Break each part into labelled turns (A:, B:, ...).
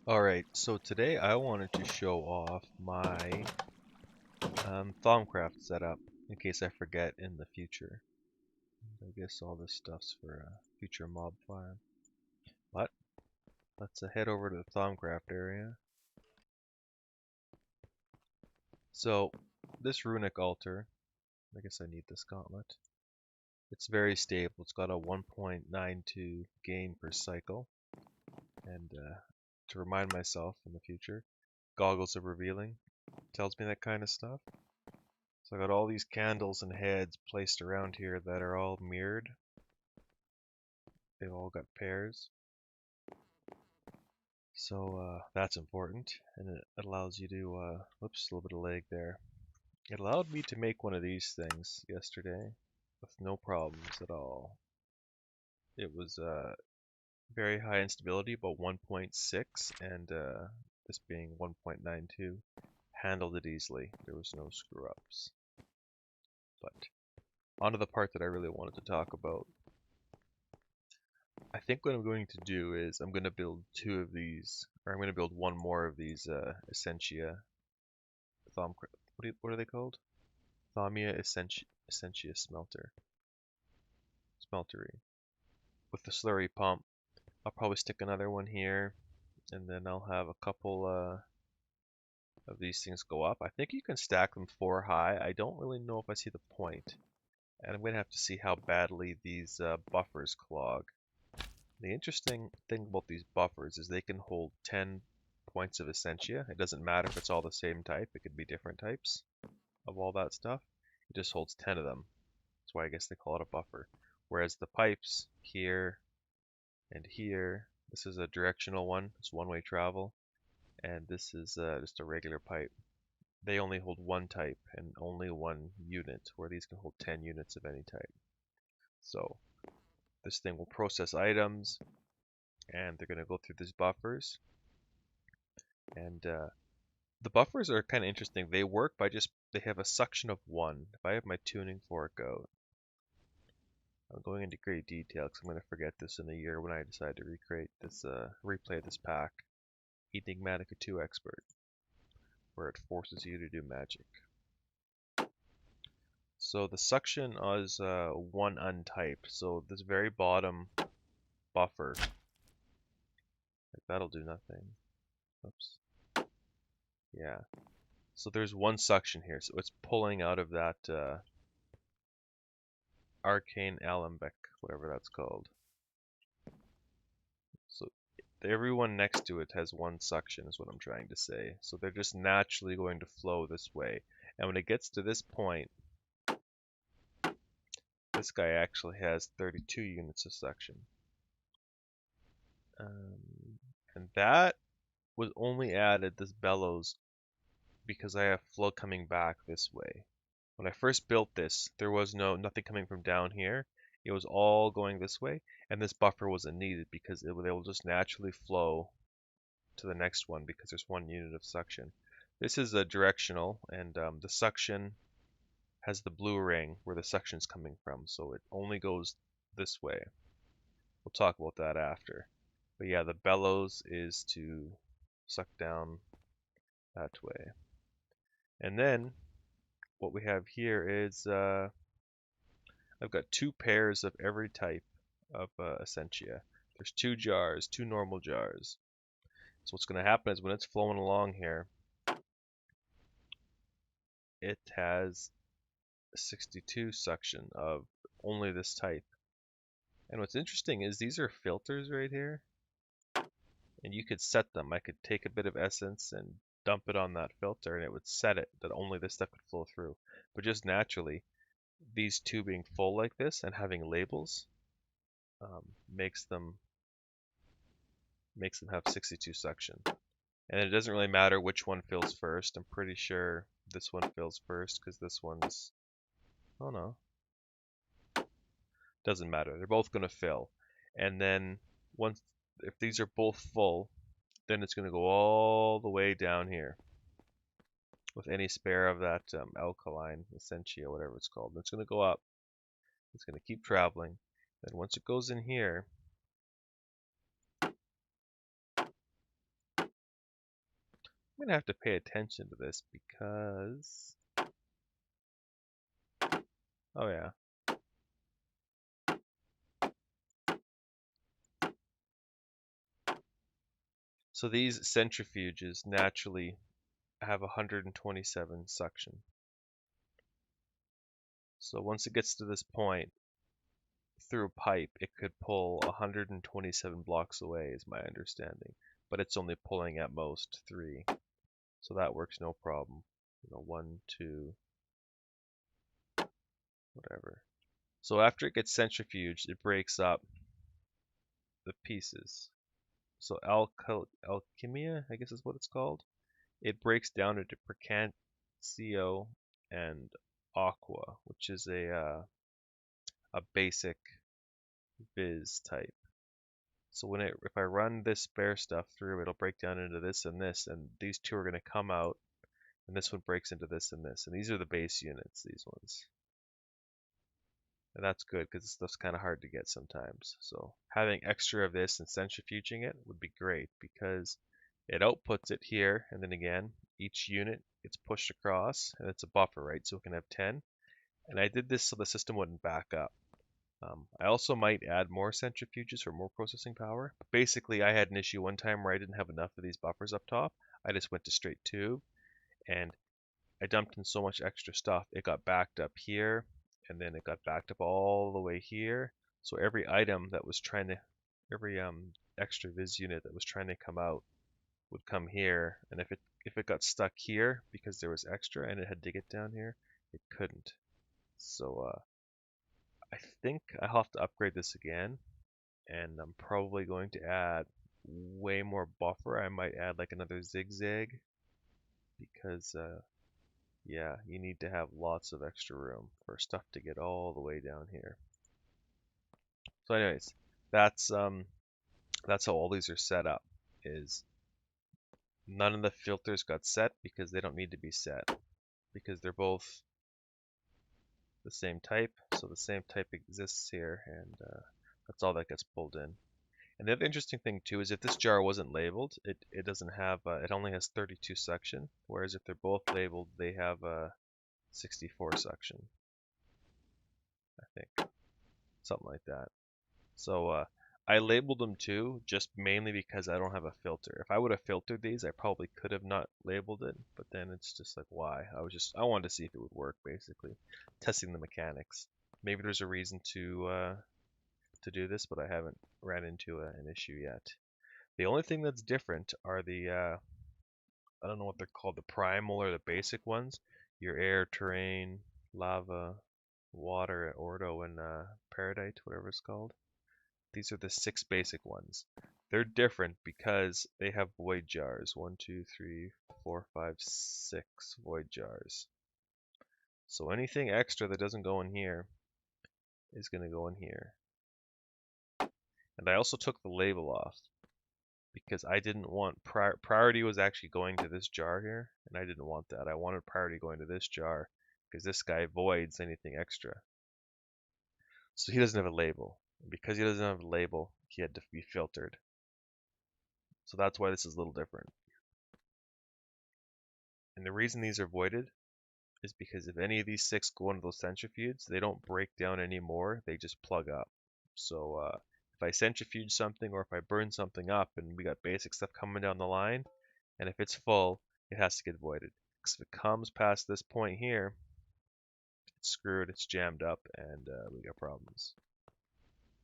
A: Alright, so today I wanted to show off my Thaumcraft setup in case I forget in the future. I guess all this stuff's for a future mob farm. But let's head over to the Thaumcraft area. So this runic altar, I guess I need this gauntlet. It's very stable. It's got a 1.92 gain per cycle. And to remind myself in the future, Goggles of Revealing tells me that kind of stuff. So I got all these candles and heads placed around here that are all mirrored. They've all got pairs. So that's important, and it allows you to, whoops, a little bit of lag there. It allowed me to make one of these things yesterday with no problems at all. It was very high instability, about 1.6, and this being 1.92, handled it easily. There was no screw-ups. But on to the part that I really wanted to talk about. I think what I'm going to do is I'm going to build two of these, or I'm going to build one more of these Essentia, what are they called? Essentia smeltery. With the slurry pump, I'll probably stick another one here, and then I'll have a couple of these things go up. I think you can stack them 4 high. I don't really know if I see the point, and I'm going to have to see how badly these buffers clog. The interesting thing about these buffers is they can hold 10 points of Essentia. It doesn't matter if it's all the same type. It could be different types of all that stuff. It just holds 10 of them. That's why I guess they call it a buffer. Whereas the pipes here and here, this is a directional one. It's one-way travel. And this is just a regular pipe. They only hold one type and only one unit, where these can hold 10 units of any type. So this thing will process items, and they're going to go through these buffers. And the buffers are kind of interesting. They work by they have a suction of 1. If I have my tuning fork out, I'm going into great detail because I'm going to forget this in a year when I decide to replay this pack, Enigmatica 2 Expert, where it forces you to do magic. So the suction is 1 untyped, so this very bottom buffer, that'll do nothing. Oops. Yeah. So there's 1 suction here, so it's pulling out of that arcane alembic, whatever that's called. So everyone next to it has 1 suction is what I'm trying to say. So they're just naturally going to flow this way. And when it gets to this point, this guy actually has 32 units of suction. And that was only added, this bellows, because I have flow coming back this way. When I first built this, there was nothing coming from down here. It was all going this way, and this buffer wasn't needed because they will just naturally flow to the next one because there's 1 unit of suction. This is a directional, and the suction has the blue ring where the suction is coming from, so it only goes this way. We'll talk about that after. But yeah, the bellows is to suck down that way. And then what we have here is I've got 2 pairs of every type of Essentia. There's 2 jars, 2 normal jars. So what's going to happen is when it's flowing along here, it has 62 suction of only this type. And what's interesting is these are filters right here, and you could set them. I could take a bit of essence and dump it on that filter, and it would set it that only this stuff could flow through. But just naturally, these 2 being full like this and having labels makes them have 62 suction. And it doesn't really matter which one fills first. I'm pretty sure this one fills first because this one's, oh no, doesn't matter. They're both going to fill. And then if these are both full, then it's going to go all the way down here with any spare of that alkaline essentia, whatever it's called. It's going to go up. It's going to keep traveling. Then once it goes in here, I'm gonna have to pay attention to this because, oh yeah. So these centrifuges naturally have 127 suction. So once it gets to this point, through a pipe, it could pull 127 blocks away, is my understanding. But it's only pulling at most 3. So that works no problem. 1, 2, whatever. So after it gets centrifuged, it breaks up the pieces. So alchemia, I guess is what it's called. It breaks down into percancio and aqua, which is a basic viz type. So if I run this spare stuff through, it'll break down into this, and these two are going to come out, and this one breaks into this, and these are the base units, these ones. And that's good because this stuff's kind of hard to get sometimes. So having extra of this and centrifuging it would be great because it outputs it here, and then again, each unit gets pushed across, and it's a buffer, right? So we can have 10. And I did this so the system wouldn't back up. I also might add more centrifuges for more processing power. But basically, I had an issue one time where I didn't have enough of these buffers up top. I just went to straight tube, and I dumped in so much extra stuff, it got backed up here, and then it got backed up all the way here. So every item that was every extra viz unit that was trying to come out would come here, and if it got stuck here because there was extra and it had to get down here, it couldn't. So I think I'll have to upgrade this again, and I'm probably going to add way more buffer. I might add like another zigzag because yeah, you need to have lots of extra room for stuff to get all the way down here. So anyways, that's how all these are set up. Is none of the filters got set because they don't need to be set because they're both the same type. So the same type exists here, and that's all that gets pulled in. And the other interesting thing too is if this jar wasn't labeled, it doesn't have it only has 32 suction, whereas if they're both labeled, they have 64 suction. I think something like that. So I labeled them too, just mainly because I don't have a filter. If I would have filtered these, I probably could have not labeled it, but then it's just like why? I wanted to see if it would work basically, testing the mechanics. Maybe there's a reason to do this, but I haven't ran into an issue yet. The only thing that's different are the I don't know what they're called, the primal or the basic ones. Your air, terrain, lava, water, ordo, and paradite, whatever it's called. These are the 6 basic ones. They're different because they have void jars. 1, 2, 3, 4, 5, 6 void jars. So anything extra that doesn't go in here is going to go in here. And I also took the label off because I didn't want priority was actually going to this jar here, and I didn't want that. I wanted priority going to this jar because this guy voids anything extra. So he doesn't have a label. And because he doesn't have a label, he had to be filtered. So that's why this is a little different. And the reason these are voided is because if any of these 6 go into those centrifuges, they don't break down anymore, they just plug up. So if I centrifuge something or if I burn something up and we got basic stuff coming down the line, and if it's full, it has to get voided. Because if it comes past this point here, it's screwed, it's jammed up, and we got problems.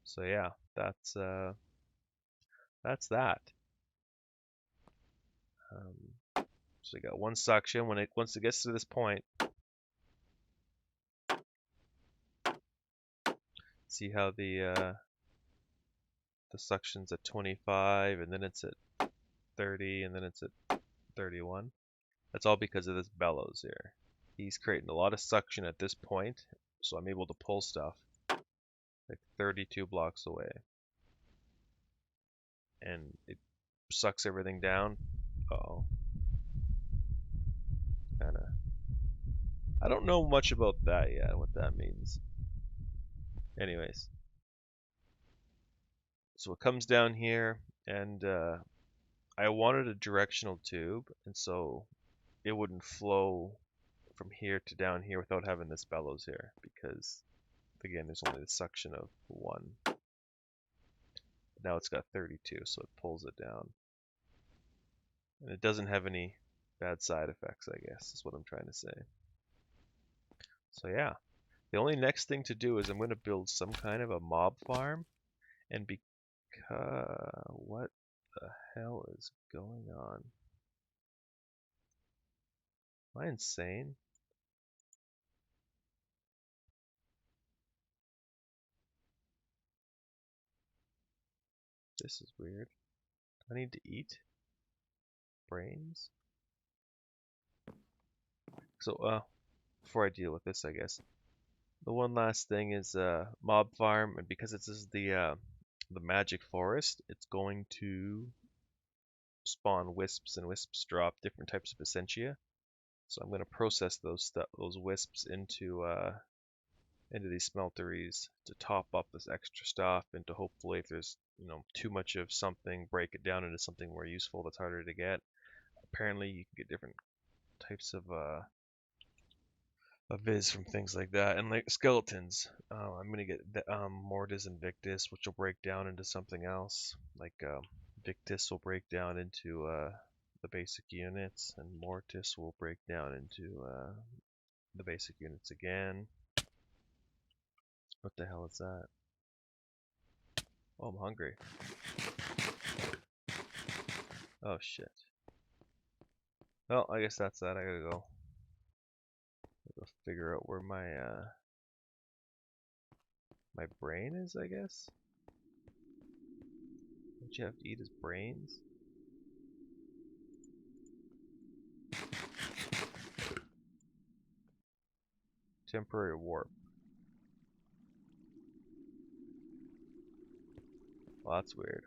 A: So yeah, that's that. So we got one suction. Once it gets to this point, see how the suction's at 25, and then it's at 30, and then it's at 31. That's all because of this bellows here. He's creating a lot of suction at this point, so I'm able to pull stuff like 32 blocks away. And it sucks everything down. Uh-oh. Kinda. I don't know much about that yet, what that means. Anyways. So it comes down here, and I wanted a directional tube, and so it wouldn't flow from here to down here without having this bellows here, because again, there's only the suction of one. Now it's got 32, so it pulls it down. And it doesn't have any bad side effects, I guess, is what I'm trying to say. So yeah, the only next thing to do is I'm going to build some kind of a mob farm, and what the hell is going on? Am I insane? This is weird. Do I need to eat brains? So, before I deal with this, I guess the one last thing is mob farm, and because this is the magic forest, it's going to spawn wisps, and wisps drop different types of essentia. So I'm going to process those wisps into these smelteries to top up this extra stuff, and to hopefully, if there's too much of something, break it down into something more useful that's harder to get. Apparently, you can get different types of viz from things like that, and like skeletons. I'm gonna get Mortis and Victus, which will break down into something else. Like Victus will break down into the basic units, and Mortis will break down into the basic units again. What the hell is that? Oh, I'm hungry. Oh shit. Well, I guess that's that. I gotta go figure out where my brain is, I guess. Don't you have to eat his brains? Temporary warp. Well, that's weird.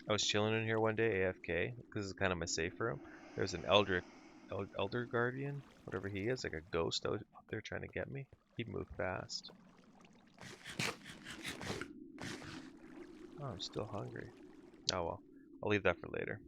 A: I was chilling in here one day, AFK, because it's kind of my safe room. There's an elder guardian, whatever he is, like a ghost out there trying to get me. He moved fast. Oh, I'm still hungry. Oh well, I'll leave that for later.